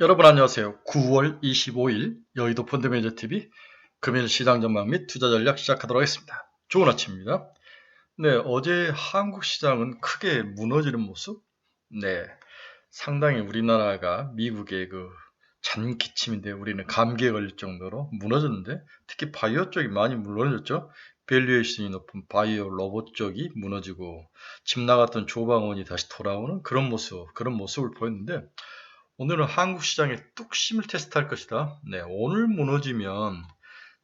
여러분 안녕하세요. 9월 25일 여의도 펀드매니저TV 금일 시장 전망 및 투자 전략 시작하도록 하겠습니다. 좋은 아침입니다. 네, 어제 한국 시장은 크게 무너지는 모습? 네, 상당히 우리나라가 미국의 그 잔기침인데 우리는 감기에 걸릴 정도로 무너졌는데 특히 바이오 쪽이 많이 무너졌죠. 밸류에이션이 높은 바이오 로봇 쪽이 무너지고 집 나갔던 조방원이 다시 돌아오는 그런 모습을 보였는데 오늘은 한국 시장의 뚝심을 테스트할 것이다. 네, 오늘 무너지면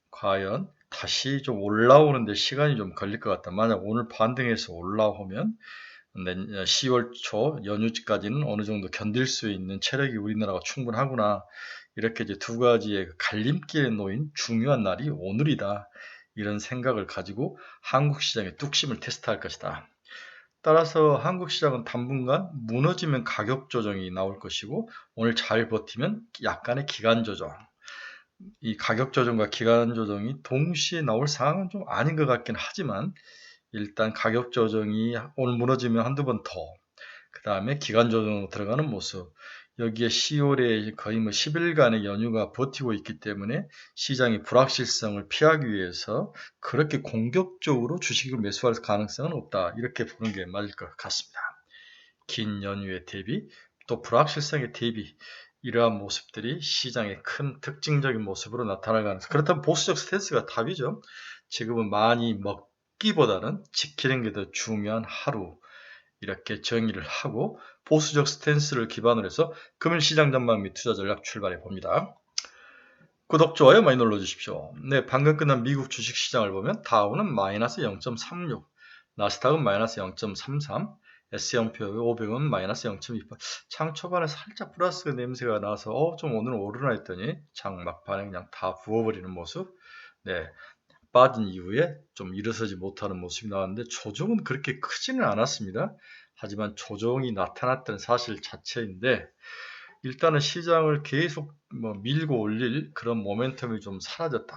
과연 다시 좀 올라오는데 시간이 좀 걸릴 것 같다. 만약 오늘 반등해서 올라오면 10월 초 연휴까지는 어느 정도 견딜 수 있는 체력이 우리나라가 충분하구나. 이렇게 이제 두 가지의 갈림길에 놓인 중요한 날이 오늘이다. 이런 생각을 가지고 한국 시장의 뚝심을 테스트할 것이다. 따라서 한국 시장은 당분간 무너지면 가격 조정이 나올 것이고 오늘 잘 버티면 약간의 기간 조정. 이 가격 조정과 기간 조정이 동시에 나올 상황은 좀 아닌 것 같긴 하지만 일단 가격 조정이 오늘 무너지면 한두 번 더, 그 다음에 기간 조정으로 들어가는 모습. 여기에 10월에 거의 뭐 10일간의 연휴가 버티고 있기 때문에 시장의 불확실성을 피하기 위해서 그렇게 공격적으로 주식을 매수할 가능성은 없다. 이렇게 보는 게 맞을 것 같습니다. 긴 연휴의 대비, 또 불확실성의 대비, 이러한 모습들이 시장의 큰 특징적인 모습으로 나타날 가능성. 그렇다면 보수적 스탠스가 답이죠. 지금은 많이 먹기보다는 지키는 게 더 중요한 하루. 이렇게 정의를 하고 보수적 스탠스를 기반으로 해서 금일 시장 전망 및 투자 전략 출발해 봅니다. 구독, 좋아요 많이 눌러주십시오. 네, 방금 끝난 미국 주식시장을 보면 다우는 마이너스 0.36, 나스닥은 마이너스 0.33, S&P 500은 마이너스 0.28. 장 초반에 살짝 플러스 냄새가 나서 좀 오늘은 오르나 했더니 장 막판에 그냥 다 부어버리는 모습. 네, 빠진 이후에 좀 일어서지 못하는 모습이 나왔는데 조정은 그렇게 크지는 않았습니다. 하지만 조정이 나타났다는 사실 자체인데 일단은 시장을 계속 밀고 올릴 그런 모멘텀이 좀 사라졌다.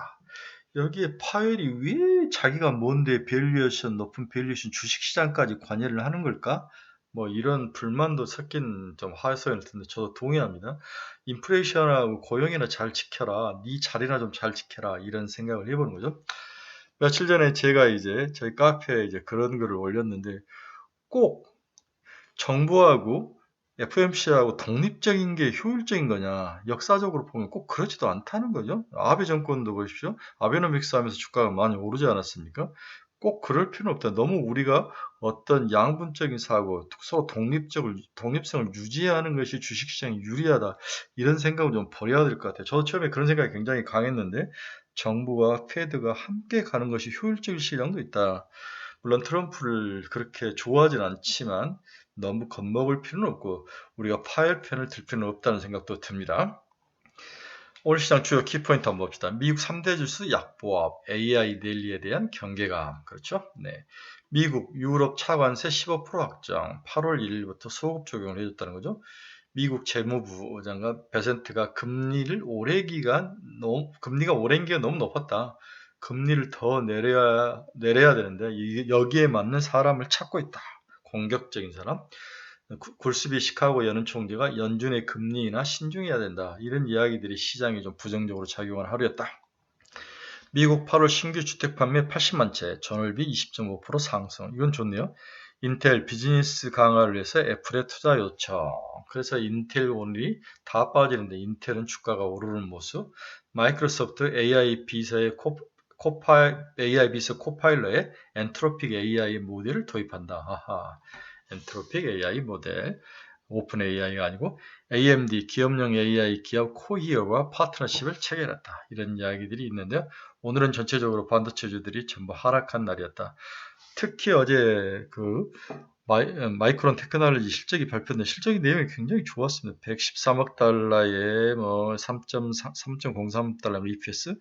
여기에 파웰이 왜 자기가 뭔데 밸류에이션 높은 밸류에이션 주식시장까지 관여를 하는 걸까? 뭐 이런 불만도 섞인 좀 하소연일 텐데 저도 동의합니다. 인플레이션하고 고용이나 잘 지켜라, 네 자리나 좀 잘 지켜라 이런 생각을 해보는 거죠. 며칠 전에 제가 이제 저희 카페에 이제 그런 글을 올렸는데 꼭 정부하고 FMC하고 독립적인 게 효율적인 거냐? 역사적으로 보면 꼭 그렇지도 않다는 거죠. 아베 정권도 보십시오. 아베노믹스 하면서 주가가 많이 오르지 않았습니까? 꼭 그럴 필요는 없다. 너무 우리가 어떤 양분적인 사고, 서로 독립성을 유지하는 것이 주식시장에 유리하다. 이런 생각을 좀 버려야 될 것 같아요. 저도 처음에 그런 생각이 굉장히 강했는데, 정부와 페드가 함께 가는 것이 효율적일 시장도 있다. 물론 트럼프를 그렇게 좋아하진 않지만 너무 겁먹을 필요는 없고 우리가 파열 편을 들 필요는 없다는 생각도 듭니다. 오늘 시장 주요 키포인트 한번 봅시다. 미국 3대 지수 약보합, AI 랠리에 대한 경계감. 그렇죠? 네. 미국, 유럽 차관세 15% 확정, 8월 1일부터 소급 적용을 해줬다는 거죠. 미국 재무부 장관 베센트가 금리가 오랜 기간 너무 높았다. 금리를 더 내려야 되는데 여기에 맞는 사람을 찾고 있다. 공격적인 사람. 굴스비 시카고 연은 총재가 연준의 금리 인하 신중해야 된다. 이런 이야기들이 시장에 좀 부정적으로 작용한 하루였다. 미국 8월 신규 주택 판매 80만 채, 전월비 20.5% 상승. 이건 좋네요. 인텔 비즈니스 강화를 위해서 애플에 투자 요청. 그래서 인텔 오늘이 다 빠지는데 인텔은 주가가 오르는 모습. 마이크로소프트 AI 비서의 AI 비서 코파일러에 엔트로픽 AI 모델을 도입한다. 아하. 엔트로픽 AI 모델. 오픈 AI가 아니고 AMD 기업용 AI 기업 코히어와 파트너십을 체결했다. 이런 이야기들이 있는데요. 오늘은 전체적으로 반도체주들이 전부 하락한 날이었다. 특히 어제 그 마이크론 테크놀로지 실적이 발표된 실적의 내용이 굉장히 좋았습니다. 113억 달러에 뭐 3.03달러 EPS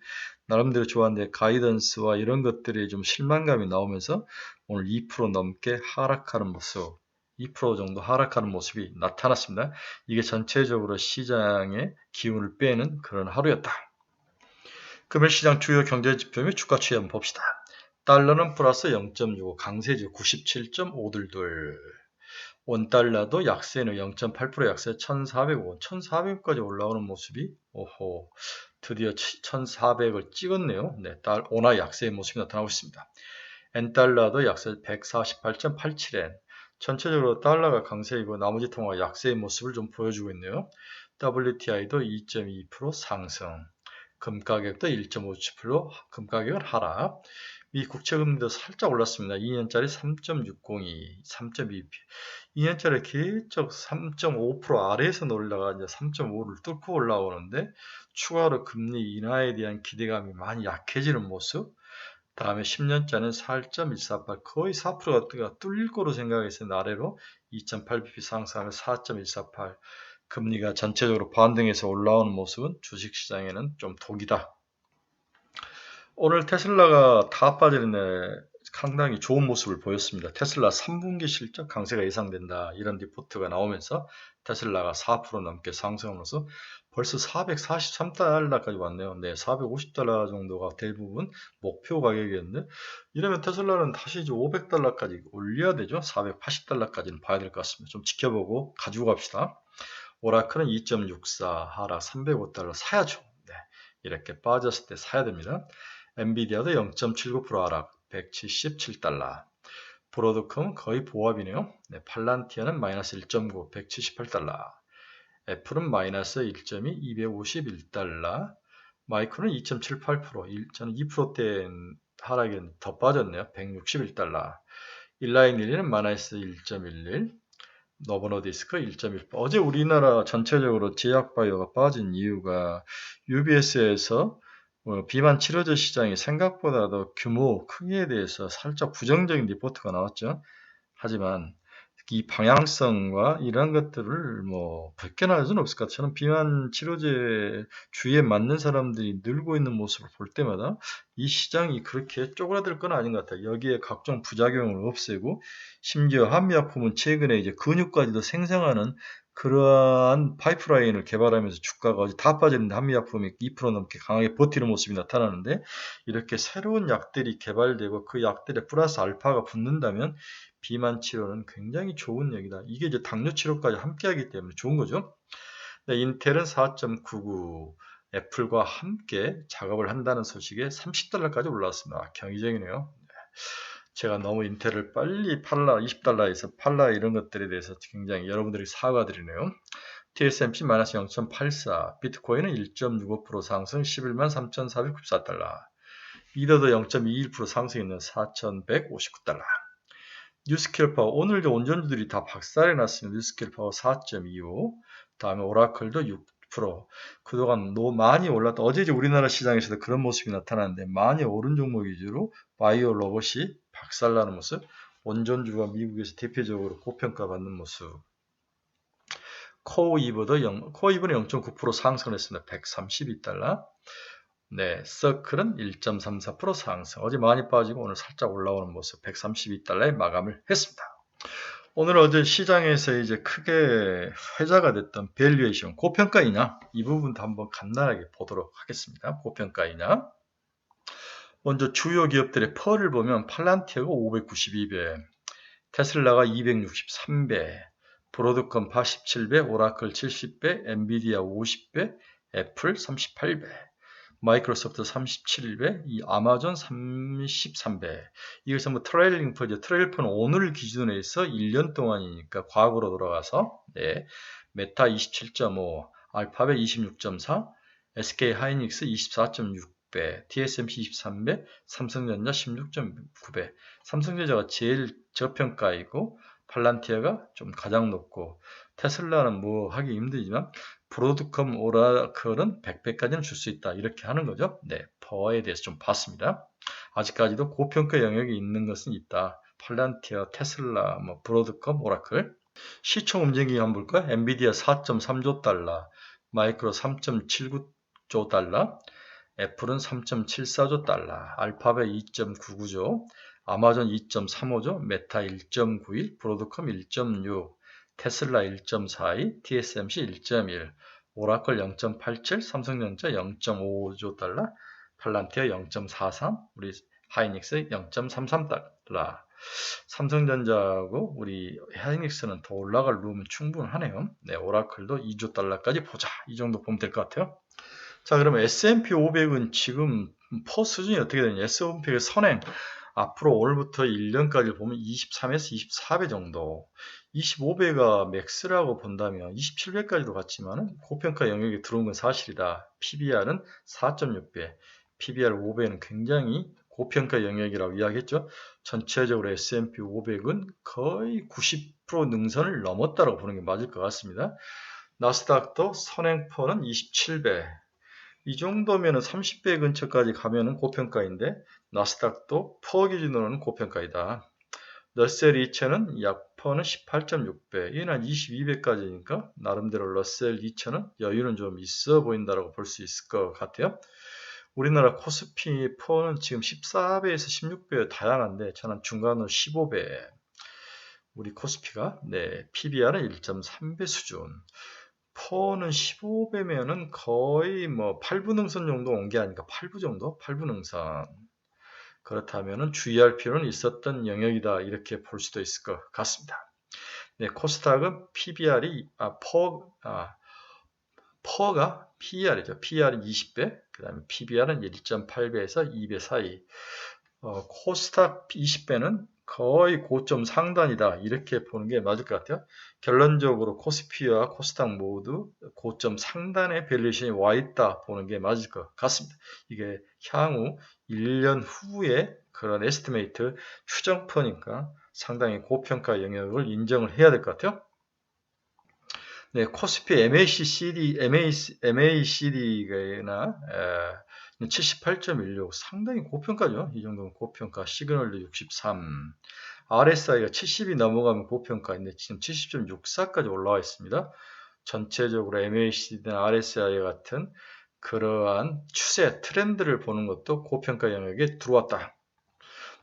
나름대로 좋았는데 가이던스와 이런 것들이 좀 실망감이 나오면서 오늘 2% 넘게 하락하는 모습, 2% 정도 하락하는 모습이 나타났습니다. 이게 전체적으로 시장의 기운을 빼는 그런 하루였다. 금일시장 주요 경제지표 및 주가 추이 한번 봅시다. 달러는 플러스 0.65, 강세주 97.522. 원달러도 약세는 0.8% 약세 1,400원, 1,400까지 올라오는 모습이 오호 드디어 1,400을 찍었네요. 네, 원화 약세의 모습이 나타나고 있습니다. 엔달러도 약세 148.87엔. 전체적으로 달러가 강세이고 나머지 통화가 약세의 모습을 좀 보여주고 있네요. WTI도 2.2% 상승. 금 가격도 1.57%, 금 가격은 하락. 미 국채금리도 살짝 올랐습니다. 2년짜리 3.602, 3.2, 2년짜리 계속 3.5% 아래에서 놀다가 이제 3.5를 뚫고 올라오는데 추가로 금리 인하에 대한 기대감이 많이 약해지는 모습. 다음에 10년짜리는 4.148, 거의 4%가 뚫릴 거로 생각했었는데 아래로 2.8bp 상승하면 4.148. 금리가 전체적으로 반등해서 올라오는 모습은 주식시장에는 좀 독이다. 오늘 테슬라가 다 빠지는데 상당히 좋은 모습을 보였습니다. 테슬라 3분기 실적 강세가 예상된다. 이런 리포트가 나오면서 테슬라가 4% 넘게 상승하면서 벌써 443달러까지 왔네요. 네, 450달러 정도가 대부분 목표 가격이었는데 이러면 테슬라는 다시 이제 500달러까지 올려야 되죠. 480달러까지는 봐야 될 것 같습니다. 좀 지켜보고 가지고 갑시다. 오라클은 2.64 하락 305달러 사야죠. 네, 이렇게 빠졌을 때 사야 됩니다. 엔비디아도 0.79% 하락 177달러. 브로드컴은 거의 보합이네요. 네, 팔란티아는 마이너스 1.9 178달러. 애플은 마이너스 1.2 251달러. 마이크로는 2.78% 1.2%대 하락이 더 빠졌네요. 161달러. 일라인일리는 마이너스 1.11. 노버노디스크 1.1%. 어제 우리나라 전체적으로 제약바이오가 빠진 이유가 UBS에서 비만 치료제 시장이 생각보다도 규모 크기에 대해서 살짝 부정적인 리포트가 나왔죠. 하지만 이 방향성과 이런 것들을 뭐 벗겨날 수는 없을 것 같아요. 저는 비만 치료제 주위에 맞는 사람들이 늘고 있는 모습을 볼 때마다 이 시장이 그렇게 쪼그라들 건 아닌 것 같아요. 여기에 각종 부작용을 없애고 심지어 한미약품은 최근에 이제 근육까지도 생성하는 그러한 파이프라인을 개발하면서 주가가 어제 다 빠졌는데 한미약품이 2% 넘게 강하게 버티는 모습이 나타나는데 이렇게 새로운 약들이 개발되고 그 약들에 플러스 알파가 붙는다면 비만 치료는 굉장히 좋은 얘기다. 이게 이제 당뇨 치료까지 함께 하기 때문에 좋은 거죠. 네, 인텔은 4.99 애플과 함께 작업을 한다는 소식에 30달러까지 올라왔습니다. 경이적이네요. 제가 너무 인텔을 빨리 팔라, 20달러에서 팔라 이런 것들에 대해서 굉장히 여러분들이 사과드리네요. TSMC 마이너스 0.84, 비트코인은 1.65% 상승 11만 3,494달러. 이더도 0.21% 상승했는 4,159달러. 뉴스케일 파워 오늘도 원전주들이 다 박살이 났습니다. 뉴스케일 파워 4.25, 다음에 오라클도 6%. 그동안 많이 올랐다. 어제 이제 우리나라 시장에서도 그런 모습이 나타났는데 많이 오른 종목 위주로 바이오 로봇이 박살나는 모습. 원전주가 미국에서 대표적으로 고평가받는 모습. 코이브는 0.9% 상승했습니다. 132달러. 네, 서클은 1.34% 상승. 어제 많이 빠지고 오늘 살짝 올라오는 모습 132달러에 마감을 했습니다. 오늘 어제 시장에서 이제 크게 회자가 됐던 밸류에이션, 고평가이냐? 이 부분도 한번 간단하게 보도록 하겠습니다. 고평가이냐? 먼저 주요 기업들의 펄을 보면 팔란티아가 592배, 테슬라가 263배, 브로드컴 87배, 오라클 70배, 엔비디아 50배, 애플 38배. 마이크로소프트 37배, 이 아마존 33배. 이것은 뭐 트레일링 퍼죠. 트레일 퍼는 오늘 기준으로 해서 1년 동안이니까 과거로 돌아가서 네. 메타 27.5, 알파벳 26.4, SK 하이닉스 24.6배, TSMC 23배, 삼성전자 16.9배. 삼성전자가 제일 저평가이고 팔란티아가 좀 가장 높고 테슬라는 뭐 하기 힘들지만 브로드컴, 오라클은 100배까지는 줄 수 있다. 이렇게 하는 거죠. 네, 퍼에 대해서 좀 봤습니다. 아직까지도 고평가 영역이 있는 것은 있다. 팔란티아, 테슬라, 뭐 브로드컴, 오라클. 시총 움직임이 한번 볼까요? 엔비디아 4.3조 달러, 마이크로 3.79조 달러, 애플은 3.74조 달러, 알파벳 2.99조, 아마존 2.35조, 메타 1.91, 브로드컴 1.6, 테슬라 1.42, TSMC 1.1, 오라클 0.87, 삼성전자 0.55조 달러, 팔란티아 0.43, 우리 하이닉스 0.33달러. 삼성전자하고 우리 하이닉스는 더 올라갈 룸은 충분하네요. 네, 오라클도 2조 달러까지 보자. 이 정도 보면 될 것 같아요. 자, 그러면 S&P 500은 지금 퍼 수준이 어떻게 되냐? S&P의 선행 앞으로 오늘부터 1년까지 보면 23에서 24배 정도, 25배가 맥스라고 본다면 27배까지도 갔지만 고평가 영역에 들어온 건 사실이다. PBR은 4.6배, PBR 5배는 굉장히 고평가 영역이라고 이야기했죠. 전체적으로 S&P 500은 거의 90% 능선을 넘었다고 보는 게 맞을 것 같습니다. 나스닥도 선행퍼는 27배, 이 정도면 30배 근처까지 가면은 고평가인데 나스닥도 퍼 기준으로는 고평가이다. 러셀 2000은 약퍼는 18.6배, 얘는 한 22배까지니까 나름대로 러셀 2000은 여유는 좀 있어 보인다고 볼 수 있을 것 같아요. 우리나라 코스피 퍼는 지금 14배에서 16배 다양한데 저는 중간으로 15배. 우리 코스피가 PBR은 1.3배 수준. 퍼는 15배면은 거의 뭐 8부 능선 정도 온 게 아니까 8부 정도? 8부 능선. 그렇다면은 주의할 필요는 있었던 영역이다. 이렇게 볼 수도 있을 것 같습니다. 네, 코스닥은 PBR이, 퍼가 PER이죠. PER은 20배, 그 다음에 PBR은 1.8배에서 2배 사이. 코스닥 20배는 거의 고점 상단이다. 이렇게 보는 게 맞을 것 같아요. 결론적으로 코스피와 코스닥 모두 고점 상단에 밸류에이션이 와 있다 보는 게 맞을 것 같습니다. 이게 향후 1년 후에 그런 에스티메이트 추정퍼니까 상당히 고평가 영역을 인정을 해야 될 것 같아요. 네, 코스피 MACD나 78.16 상당히 고평가죠. 이 정도면 고평가. 시그널도 63. RSI가 70이 넘어가면 고평가인데 지금 70.64까지 올라와 있습니다. 전체적으로 MACD나 RSI 같은 그러한 추세, 트렌드를 보는 것도 고평가 영역에 들어왔다.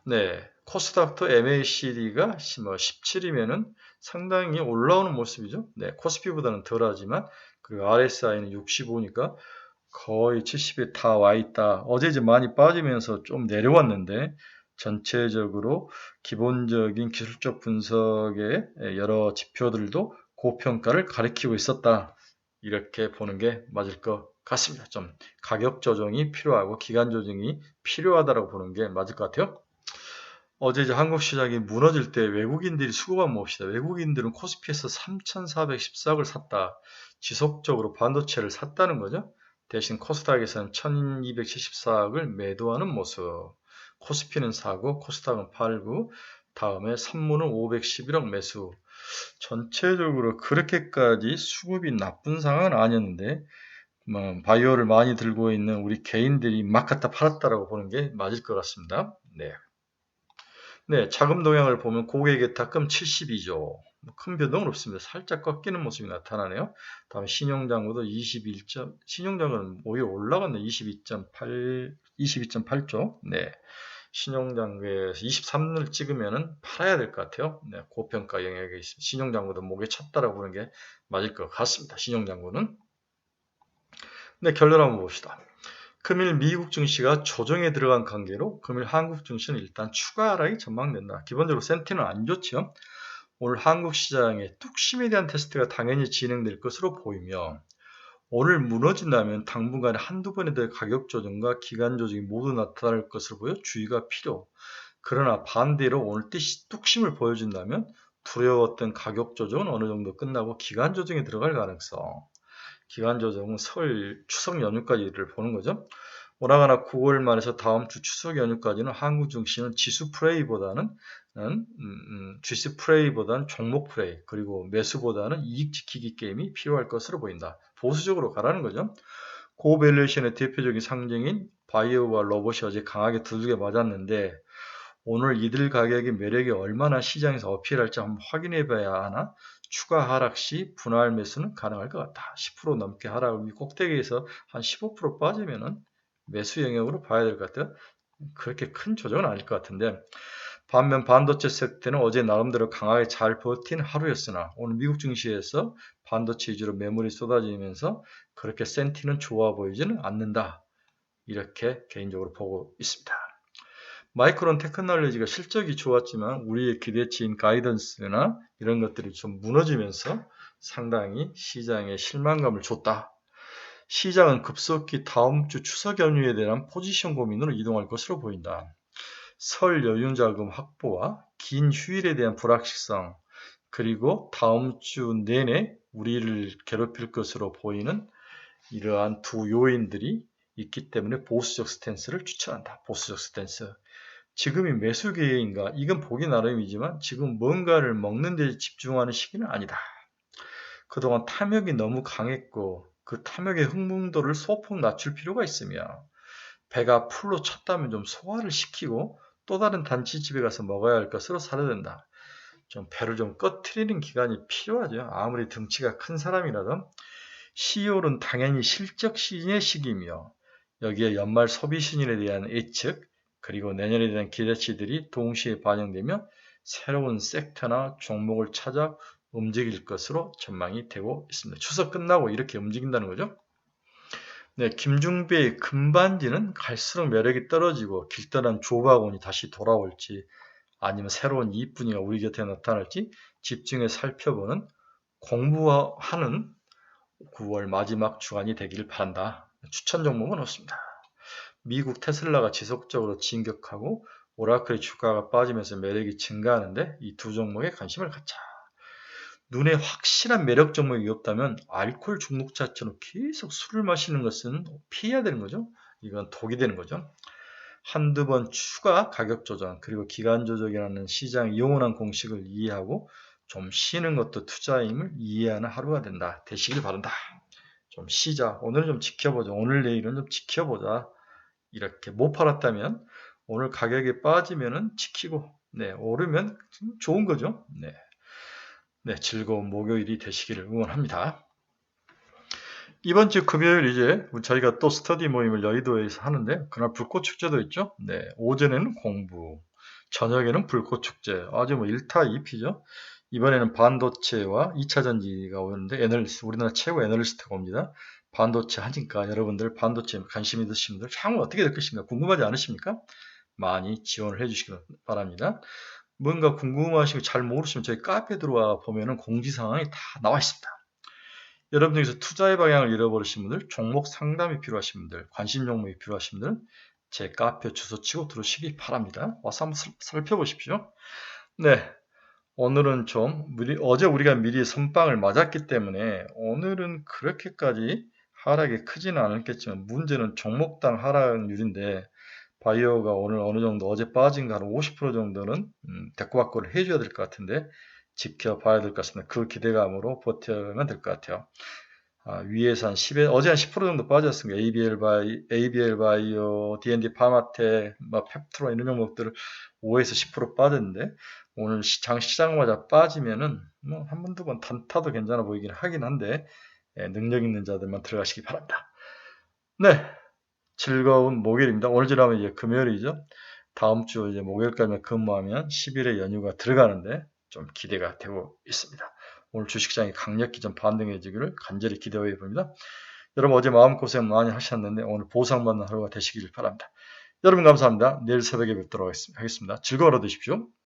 네, 코스닥도 MACD가 17이면은 상당히 올라오는 모습이죠. 네, 코스피보다는 덜하지만 그리고 RSI는 65니까 거의 70에 다 와 있다. 어제 이제 많이 빠지면서 좀 내려왔는데 전체적으로 기본적인 기술적 분석의 여러 지표들도 고평가를 가리키고 있었다. 이렇게 보는 게 맞을 것 같습니다. 좀 가격 조정이 필요하고 기간 조정이 필요하다고 보는 게 맞을 것 같아요. 어제 이제 한국 시장이 무너질 때 외국인들이 수급한 봅시다. 외국인들은 코스피에서 3,414억을 샀다. 지속적으로 반도체를 샀다는 거죠. 대신 코스닥에서는 1,274억을 매도하는 모습. 코스피는 사고 코스닥은 팔고 다음에 선물은 511억 매수. 전체적으로 그렇게까지 수급이 나쁜 상황은 아니었는데 바이오를 많이 들고 있는 우리 개인들이 막 갖다 팔았다라고 보는 게 맞을 것 같습니다. 네. 네, 자금 동향을 보면 고객예탁금 72조. 큰 변동은 없습니다. 살짝 꺾이는 모습이 나타나네요. 다음에 신용장부도 21점, 신용장은 오히려 올라갔네. 22.8조. 네. 신용장부에서 23을 찍으면은 팔아야 될 것 같아요. 네, 고평가 영역에 있습니다. 신용장부도 목에 찼다라고 보는 게 맞을 것 같습니다. 신용장부는. 네, 결론 한번 봅시다. 금일 미국 증시가 조정에 들어간 관계로 금일 한국 증시는 일단 추가 하락이 전망된다. 기본적으로 센티는 안 좋죠. 오늘 한국 시장의 뚝심에 대한 테스트가 당연히 진행될 것으로 보이며 오늘 무너진다면 당분간 한두 번에 대한 가격 조정과 기간 조정이 모두 나타날 것으로 보여 주의가 필요. 그러나 반대로 오늘 뚝심을 보여준다면 두려웠던 가격 조정은 어느 정도 끝나고 기간 조정에 들어갈 가능성. 기간 조정은 설 추석 연휴까지를 보는 거죠. 오나가나 9월 말에서 다음 주 추석 연휴까지는 한국 증시는 지수 플레이보다는 종목 플레이 그리고 매수보다는 이익 지키기 게임이 필요할 것으로 보인다. 보수적으로 가라는 거죠. 고밸류에이션의 대표적인 상징인 바이오와 로봇이 어제 강하게 두들겨 맞았는데 오늘 이들 가격의 매력이 얼마나 시장에서 어필할지 한번 확인해 봐야 하나. 추가 하락 시 분할 매수는 가능할 것 같다. 10% 넘게 하락을 꼭대기에서 한 15% 빠지면은 매수 영역으로 봐야 될 것 같아요. 그렇게 큰 조정은 아닐 것 같은데 반면 반도체 섹터는 어제 나름대로 강하게 잘 버틴 하루였으나 오늘 미국 증시에서 반도체 위주로 매물이 쏟아지면서 그렇게 센티는 좋아 보이지는 않는다. 이렇게 개인적으로 보고 있습니다. 마이크론 테크놀로지가 실적이 좋았지만 우리의 기대치인 가이던스나 이런 것들이 좀 무너지면서 상당히 시장에 실망감을 줬다. 시장은 급속히 다음 주 추석 연휴에 대한 포지션 고민으로 이동할 것으로 보인다. 설 연휴 자금 확보와 긴 휴일에 대한 불확실성, 그리고 다음 주 내내 우리를 괴롭힐 것으로 보이는 이러한 두 요인들이 있기 때문에 보수적 스탠스를 추천한다. 보수적 스탠스. 지금이 매수 기회인가? 이건 보기 나름이지만 지금 뭔가를 먹는 데 집중하는 시기는 아니다. 그동안 탐욕이 너무 강했고 그 탐욕의 흥분도를 소폭 낮출 필요가 있으며 배가 풀로 찼다면 좀 소화를 시키고 또 다른 단체집에 가서 먹어야 할 것으로 살아야 된다. 좀 배를 좀 꺼트리는 기간이 필요하죠. 아무리 덩치가 큰 사람이라도 10월은 당연히 실적 시즌의 시기이며 여기에 연말 소비 신인에 대한 예측 그리고 내년에 대한 기대치들이 동시에 반영되며 새로운 섹터나 종목을 찾아 움직일 것으로 전망이 되고 있습니다. 추석 끝나고 이렇게 움직인다는 거죠. 네, 김중배의 금반지는 갈수록 매력이 떨어지고 길떠난 조바곤이 다시 돌아올지 아니면 새로운 이쁜이가 우리 곁에 나타날지 집중해 살펴보는 공부하는 9월 마지막 주간이 되길 바란다. 추천 종목은 없습니다. 미국 테슬라가 지속적으로 진격하고 오라클의 주가가 빠지면서 매력이 증가하는데 이 두 종목에 관심을 갖자. 눈에 확실한 매력 종목이 없다면 알코올 중독자처럼 계속 술을 마시는 것은 피해야 되는 거죠. 이건 독이 되는 거죠. 한두 번 추가 가격 조정 그리고 기간 조정이라는 시장 영원한 공식을 이해하고 좀 쉬는 것도 투자임을 이해하는 하루가 된다. 되시길 바란다. 좀 쉬자. 오늘은 좀 지켜보자. 오늘 내일은 좀 지켜보자. 이렇게 못 팔았다면 오늘 가격이 빠지면은 지키고 네, 오르면 좋은 거죠. 네. 네, 즐거운 목요일이 되시기를 응원합니다. 이번 주 금요일 이제 저희가 또 스터디 모임을 여의도에서 하는데 그날 불꽃 축제도 있죠. 네, 오전에는 공부, 저녁에는 불꽃 축제. 아주 뭐 1타 2피죠. 이번에는 반도체와 2차 전지가 오는데 우리나라 최고 애널리스트가 옵니다. 반도체 하니까 여러분들 반도체 관심 있으신 분들 향후 어떻게 될 것인가 궁금하지 않으십니까? 많이 지원을 해주시기 바랍니다. 뭔가 궁금하시고 잘 모르시면 저희 카페 들어와 보면은 공지사항이 다 나와 있습니다. 여러분 중에서 투자의 방향을 잃어버리신 분들, 종목 상담이 필요하신 분들, 관심 종목이 필요하신 분들은 제 카페 주소 치고 들어오시기 바랍니다. 와서 한번 살펴보십시오. 네, 오늘은 좀 어제 우리가 미리 선빵을 맞았기 때문에 오늘은 그렇게까지 하락이 크지는 않았겠지만 문제는 종목당 하락률인데 바이오가 오늘 어느 정도 어제 빠진 거 한 50% 정도는 대꾸받고를 해줘야 될 것 같은데 지켜봐야 될 것 같습니다. 그 기대감으로 버텨면 될 것 같아요. 위에서 한 10에 어제 한 10% 정도 빠졌습니다. ABL 바이오, D&D 파마텍, 펩트로 이런 종목들을 5에서 10% 빠졌는데 오늘 시장마다 빠지면은 뭐 한 번, 두 번 단타도 괜찮아 보이긴 하긴 한데 능력 있는 자들만 들어가시기 바랍니다. 네, 즐거운 목요일입니다. 오늘 지나면 이제 금요일이죠. 다음 주 이제 목요일까지 근무하면 10일의 연휴가 들어가는데 좀 기대가 되고 있습니다. 오늘 주식시장이 강력히 좀 반등해지기를 간절히 기대해 봅니다. 여러분 어제 마음고생 많이 하셨는데 오늘 보상받는 하루가 되시길 바랍니다. 여러분 감사합니다. 내일 새벽에 뵙도록 하겠습니다. 즐거운 하루 되십시오.